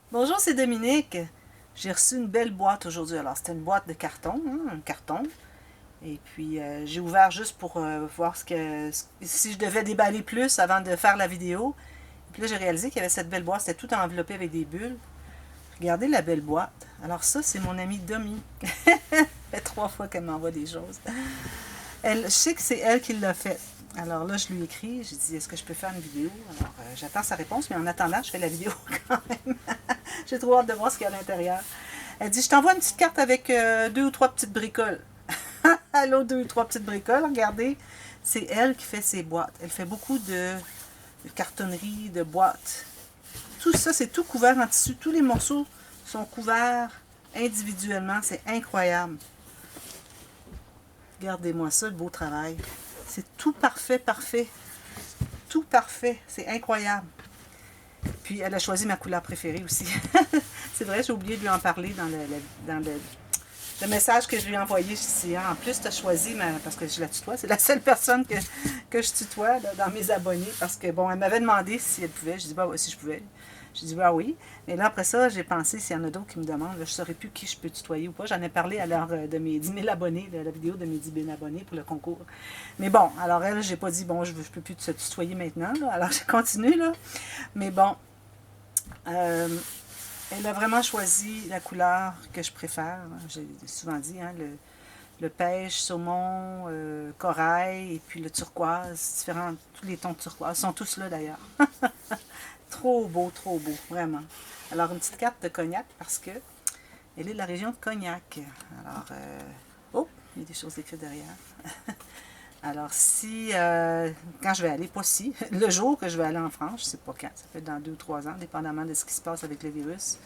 Bonjour, c'est Dominique. J'ai reçu une belle boîte aujourd'hui. Alors, c'était une boîte de carton, hein, un carton. Et puis, j'ai ouvert juste pour voir si je devais déballer plus avant de faire la vidéo. Et puis là, j'ai réalisé qu'il y avait cette belle boîte. C'était tout enveloppé avec des bulles. Regardez la belle boîte. Alors ça, c'est mon amie Domi. Ça fait 3 fois qu'elle m'envoie des choses. Je sais que c'est elle qui l'a fait. Alors là, je lui écris. J'ai dit, est-ce que je peux faire une vidéo? Alors, j'attends sa réponse, mais en attendant, je fais la vidéo quand même. J'ai trop hâte de voir ce qu'il y a à l'intérieur. Elle dit, je t'envoie une petite carte avec 2 ou 3 petites bricoles. Allô, 2 ou 3 petites bricoles. Regardez, c'est elle qui fait ses boîtes. Elle fait beaucoup de cartonnerie, de boîtes. Tout ça, c'est tout couvert en tissu. Tous les morceaux sont couverts individuellement. C'est incroyable. Regardez-moi ça, le beau travail. C'est tout parfait, parfait. Tout parfait. C'est incroyable. Puis elle a choisi ma couleur préférée aussi. C'est vrai, j'ai oublié de lui en parler dans le message que je lui ai envoyé. Je dit, en plus, tu as choisi, parce que je la tutoie, c'est la seule personne que je tutoie là, dans mes abonnés. Parce que, bon, elle m'avait demandé si elle pouvait. Je dis, bah, si je pouvais. Je dis, bah oui. Mais là, après ça, j'ai pensé, s'il y en a d'autres qui me demandent, là, je ne saurais plus qui je peux tutoyer ou pas. J'en ai parlé à l'heure de mes 10 000 abonnés, de la vidéo de mes 10 000 abonnés pour le concours. Mais bon, alors elle, j'ai pas dit, bon, je ne peux plus te tutoyer maintenant. Là. Alors, j'ai continué, là. Mais bon, euh, elle a vraiment choisi la couleur que je préfère. J'ai souvent dit, hein, le pêche, saumon, corail et puis le turquoise, différents, tous les tons de turquoise sont tous là d'ailleurs. Trop beau, vraiment. Alors une petite carte de Cognac parce que elle est de la région de Cognac. Alors, oh, il y a des choses écrites derrière. Alors si, quand je vais aller, pas si, le jour que je vais aller en France, je ne sais pas quand, ça peut être dans 2 ou 3 ans, dépendamment de ce qui se passe avec le virus,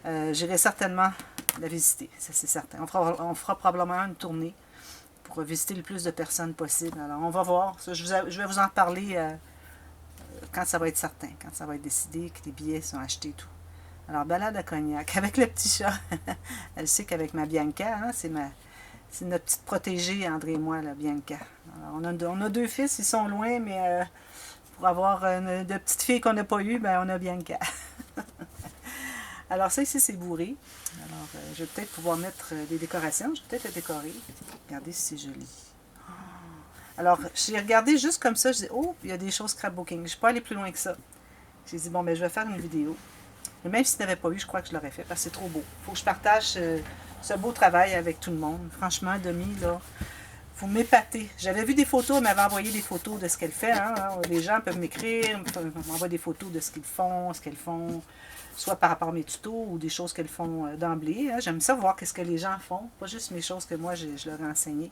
j'irai certainement la visiter, ça c'est certain. On fera probablement une tournée pour visiter le plus de personnes possible. Alors on va voir, ça, je vais vous en parler quand ça va être certain, quand ça va être décidé, que les billets sont achetés et tout. Alors balade à Cognac avec le petit chat. Elle sait qu'avec ma Bianca, hein, c'est notre petite protégée, André et moi, la Bianca. Alors, on a 2 fils, ils sont loin, mais pour avoir de petites filles qu'on n'a pas eues, ben, on a Bianca. Alors ça ici, c'est bourré. Alors, je vais peut-être pouvoir mettre des décorations. Je vais peut-être le décorer. Regardez si c'est joli. Alors, j'ai regardé juste comme ça. Je dis, oh, il y a des choses scrapbooking. Je ne suis pas allée plus loin que ça. J'ai dit, bon, ben, je vais faire une vidéo. Et même si tu n'avais pas eu, je crois que je l'aurais fait parce que c'est trop beau. Il faut que je partage ce beau travail avec tout le monde. Franchement, Demi, là, vous m'épatez. J'avais vu des photos, elle m'avait envoyé des photos de ce qu'elle fait. Hein. Les gens peuvent m'écrire, m'envoyer des photos de ce qu'ils font, ce qu'elles font, soit par rapport à mes tutos ou des choses qu'elles font d'emblée. Hein. J'aime ça voir qu'est-ce que les gens font, pas juste mes choses que moi je leur ai enseignées.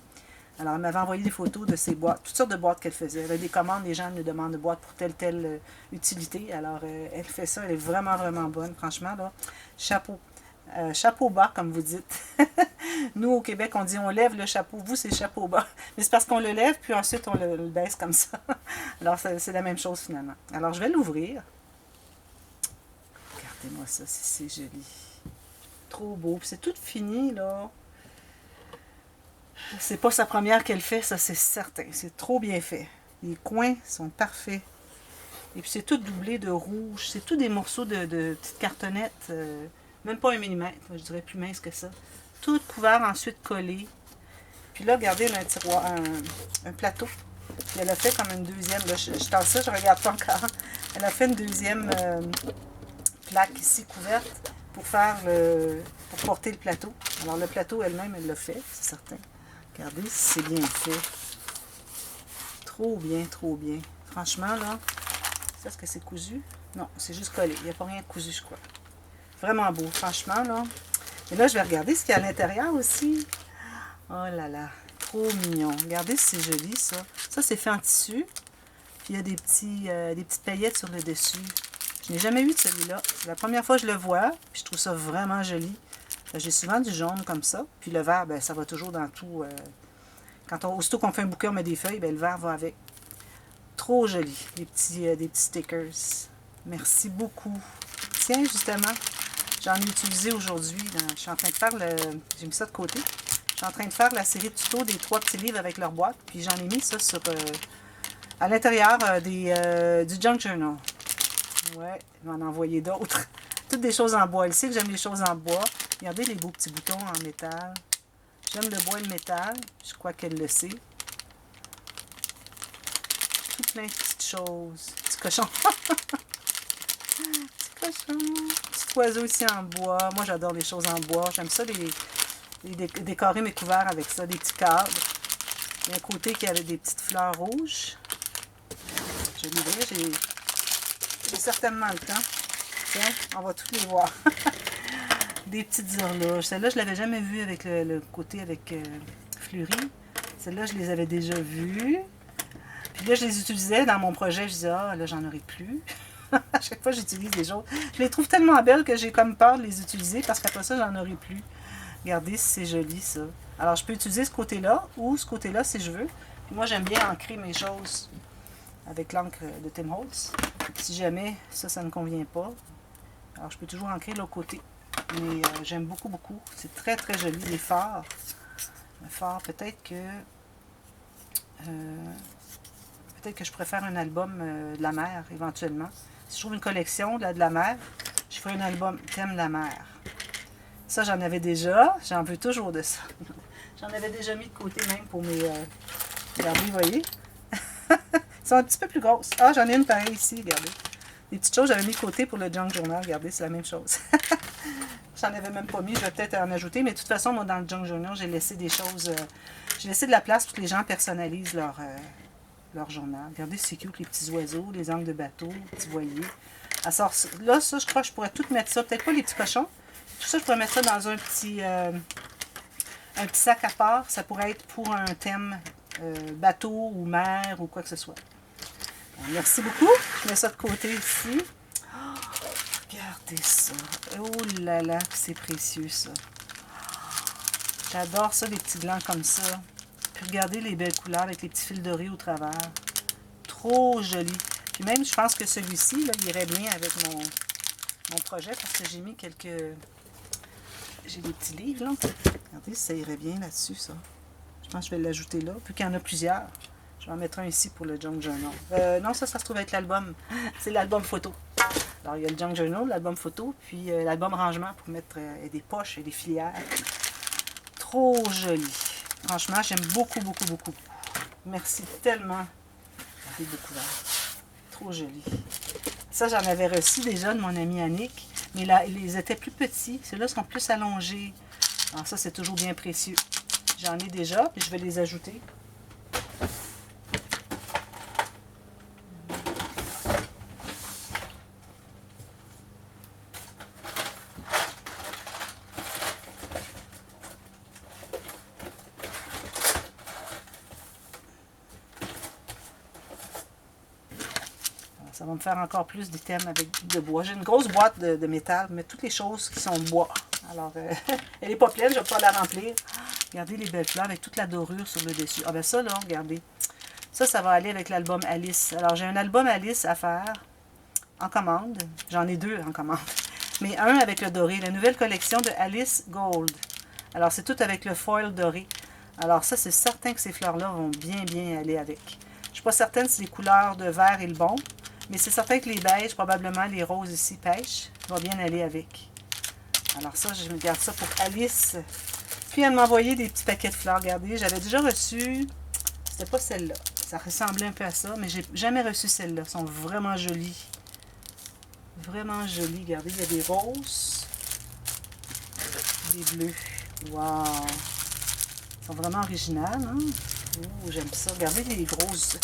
Alors, elle m'avait envoyé des photos de ces boîtes, toutes sortes de boîtes qu'elle faisait. Elle avait des commandes, les gens nous demandent de boîtes pour telle utilité. Alors, elle fait ça, elle est vraiment, vraiment bonne, franchement. Là. Chapeau. Chapeau bas, comme vous dites. Nous, au Québec, on dit on lève le chapeau. Vous, c'est chapeau bas. Mais c'est parce qu'on le lève, puis ensuite, on le baisse comme ça. Alors, c'est la même chose, finalement. Alors, je vais l'ouvrir. Regardez-moi ça, c'est joli. Trop beau. Puis c'est tout fini, là. C'est pas sa première qu'elle fait, ça c'est certain. C'est trop bien fait. Les coins sont parfaits. Et puis c'est tout doublé de rouge. C'est tout des morceaux de petites cartonnettes. Même pas 1 millimètre. Je dirais plus mince que ça. Tout couvert, ensuite collé. Puis là, regardez, elle a un tiroir, un plateau. Puis elle a fait comme une deuxième. Là, je tasse ça, je regarde pas encore. Elle a fait une deuxième plaque ici couverte pour faire pour porter le plateau. Alors le plateau elle-même, elle l'a fait, c'est certain. Regardez si c'est bien fait. Trop bien, trop bien. Franchement, là, est-ce que c'est cousu? Non, c'est juste collé. Il n'y a pas rien de cousu, je crois. Vraiment beau, franchement, là. Et là, je vais regarder ce qu'il y a à l'intérieur aussi. Oh là là, trop mignon. Regardez si c'est joli, ça. Ça, c'est fait en tissu. Puis il y a des petites paillettes sur le dessus. Je n'ai jamais vu de celui-là. C'est la première fois que je le vois. Puis je trouve ça vraiment joli. J'ai souvent du jaune comme ça. Puis le vert, ben, ça va toujours dans tout. Aussitôt qu'on fait un bouquet, on met des feuilles, ben, le vert va avec. Trop joli. Des petits stickers. Merci beaucoup. Tiens, justement, j'en ai utilisé aujourd'hui. Je suis en train de faire j'ai mis ça de côté. Je suis en train de faire la série de tutos des 3 petits livres avec leur boîte. Puis j'en ai mis ça sur à l'intérieur du Junk Journal. Ouais, il va en envoyer d'autres. toutes des choses en bois. Elle sait que j'aime les choses en bois. Regardez les beaux petits boutons en métal. J'aime le bois et le métal. Je crois qu'elle le sait. Tout plein de petites choses. Petit cochon. Petit cochon. Petit oiseau ici en bois. Moi, j'adore les choses en bois. J'aime ça, décorer mes couverts avec ça. Des petits cadres. Il y a un côté qui avait des petites fleurs rouges. Je vais l'ouvrir. J'ai certainement le temps. Tiens, on va toutes les voir. Des petites horloges. Celle-là, je ne l'avais jamais vue avec le côté avec fleuri. Celle-là, je les avais déjà vues. Puis là, je les utilisais dans mon projet. Je disais, ah, là, j'en aurai plus. À chaque fois, j'utilise des choses. Je les trouve tellement belles que j'ai comme peur de les utiliser parce qu'après ça, j'en aurai plus. Regardez si c'est joli, ça. Alors, je peux utiliser ce côté-là ou ce côté-là si je veux. Puis moi, j'aime bien ancrer mes choses avec l'encre de Tim Holtz. Si jamais ça ne convient pas, alors je peux toujours ancrer l'autre côté. Mais j'aime beaucoup, beaucoup. C'est très, très joli. Les phares. Le phare, peut-être que je préfère un album de la mer, éventuellement. Si je trouve une collection de la mer, je ferai un album thème de la mer. Ça, j'en avais déjà. J'en veux toujours de ça. J'en avais déjà mis de côté même pour mes... regardez, vous voyez? Ils sont un petit peu plus grosses. Ah, j'en ai une pareille ici, regardez. Les petites choses, j'avais mis de côté pour le Junk Journal. Regardez, c'est la même chose. J'en avais même pas mis. Je vais peut-être en ajouter. Mais de toute façon, moi, dans le Junk Journal, j'ai laissé des choses... j'ai laissé de la place pour que les gens personnalisent leur journal. Regardez, c'est cute, les petits oiseaux, les angles de bateau, les petits voiliers. Alors, là, ça, je crois que je pourrais tout mettre ça. Peut-être pas les petits cochons. Tout ça, je pourrais mettre ça dans un petit sac à part. Ça pourrait être pour un thème bateau ou mer ou quoi que ce soit. Bon, merci beaucoup. Je mets ça de côté ici. Oh, regardez ça. Oh là là, c'est précieux ça. J'adore ça, les petits glands comme ça. Puis regardez les belles couleurs avec les petits fils dorés au travers. Trop joli. Puis même, je pense que celui-ci, il irait bien avec mon projet parce que j'ai mis quelques... J'ai des petits livres, là. Regardez si ça irait bien là-dessus, ça. Je pense que je vais l'ajouter là. Puis qu'il y en a plusieurs. Je vais en mettre un ici pour le Junk Journal. Non, ça se trouve être l'album. C'est l'album photo. Alors, il y a le Junk Journal, l'album photo, puis l'album rangement pour mettre des poches et des filières. Trop joli. Franchement, j'aime beaucoup, beaucoup, beaucoup. Merci tellement. Regardez beaucoup vert. Trop joli. Ça, j'en avais reçu déjà de mon ami Annick. Mais là, ils étaient plus petits. Ceux-là sont plus allongés. Alors ça, c'est toujours bien précieux. J'en ai déjà, puis je vais les ajouter. Ça va me faire encore plus des thèmes avec de bois. J'ai une grosse boîte de métal, mais toutes les choses qui sont bois. Alors, elle n'est pas pleine, je ne vais pas la remplir. Regardez les belles fleurs avec toute la dorure sur le dessus. Ah ben ça, là, regardez. Ça va aller avec l'album Alice. Alors, j'ai un album Alice à faire en commande. J'en ai deux en commande. Mais un avec le doré. La nouvelle collection de Alice Gold. Alors, c'est tout avec le foil doré. Alors, ça, c'est certain que ces fleurs-là vont bien, bien aller avec. Je ne suis pas certaine si les couleurs de vert est le bon. Mais c'est certain que les beiges, probablement les roses ici, pêche, vont bien aller avec. Alors ça, je me garde ça pour Alice. Puis elle m'a envoyé des petits paquets de fleurs. Regardez, j'avais déjà reçu... C'était pas celle-là. Ça ressemblait un peu à ça, mais j'ai jamais reçu celle-là. Elles sont vraiment jolies. Vraiment jolies. Regardez, il y a des roses. Des bleus. Wow! Elles sont vraiment originales, hein? Oh, j'aime ça. Regardez les grosses...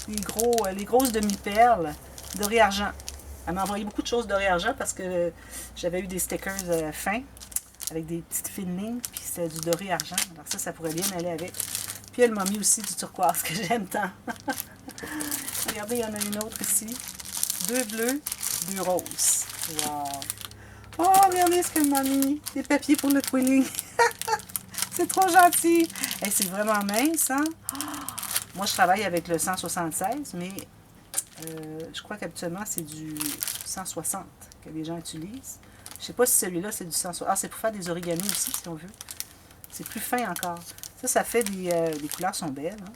les grosses demi-perles doré argent. Elle m'a envoyé beaucoup de choses doré argent parce que j'avais eu des stickers fins avec des petites fines lignes, puis c'était du doré argent. Alors ça pourrait bien aller avec. Puis elle m'a mis aussi du turquoise que j'aime tant. Regardez, il y en a une autre ici. 2 bleus, 2 roses. Wow! Oh, regardez ce qu'elle m'a mis. Des papiers pour le twilling. C'est trop gentil. Et c'est vraiment mince, hein? Moi, je travaille avec le 176, mais je crois qu'habituellement, c'est du 160 que les gens utilisent. Je ne sais pas si celui-là, c'est du 160. Ah, c'est pour faire des origamis aussi, si on veut. C'est plus fin encore. Ça fait les couleurs sont belles. Hein?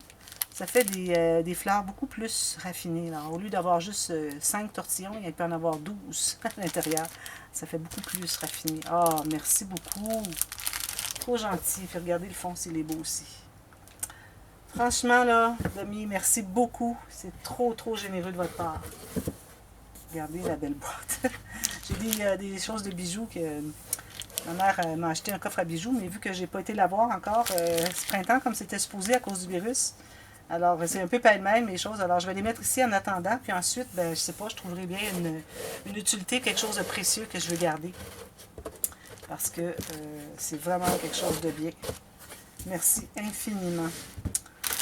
Ça fait des fleurs beaucoup plus raffinées. Là. Au lieu d'avoir juste 5 tortillons, il peut en avoir 12 à l'intérieur. Ça fait beaucoup plus raffiné. Ah, merci beaucoup. Trop gentil. Puis regardez le fond, s'il est beau aussi. Franchement, là, Demi, merci beaucoup. C'est trop, trop généreux de votre part. Regardez la belle boîte. J'ai des choses de bijoux que ma mère m'a acheté un coffre à bijoux, mais vu que j'ai pas été la voir encore ce printemps, comme c'était supposé à cause du virus, alors c'est un peu pêle-mêle mes choses. Alors je vais les mettre ici en attendant, puis ensuite, ben, je sais pas, je trouverai bien une utilité, quelque chose de précieux que je veux garder. Parce que c'est vraiment quelque chose de bien. Merci infiniment.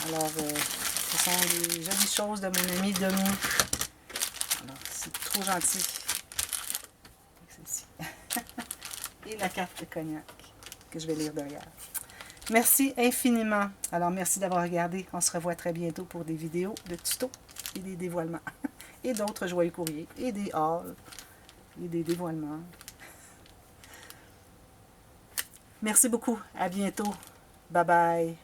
Alors, ce sont des jolies choses de mon ami Demi. Alors, c'est trop gentil. Celle-ci. Et la carte de cognac que je vais lire derrière. Merci infiniment. Alors, merci d'avoir regardé. On se revoit très bientôt pour des vidéos de tutos et des dévoilements. Et d'autres joyeux courriers. Et des hauls. Et des dévoilements. Merci beaucoup. À bientôt. Bye bye.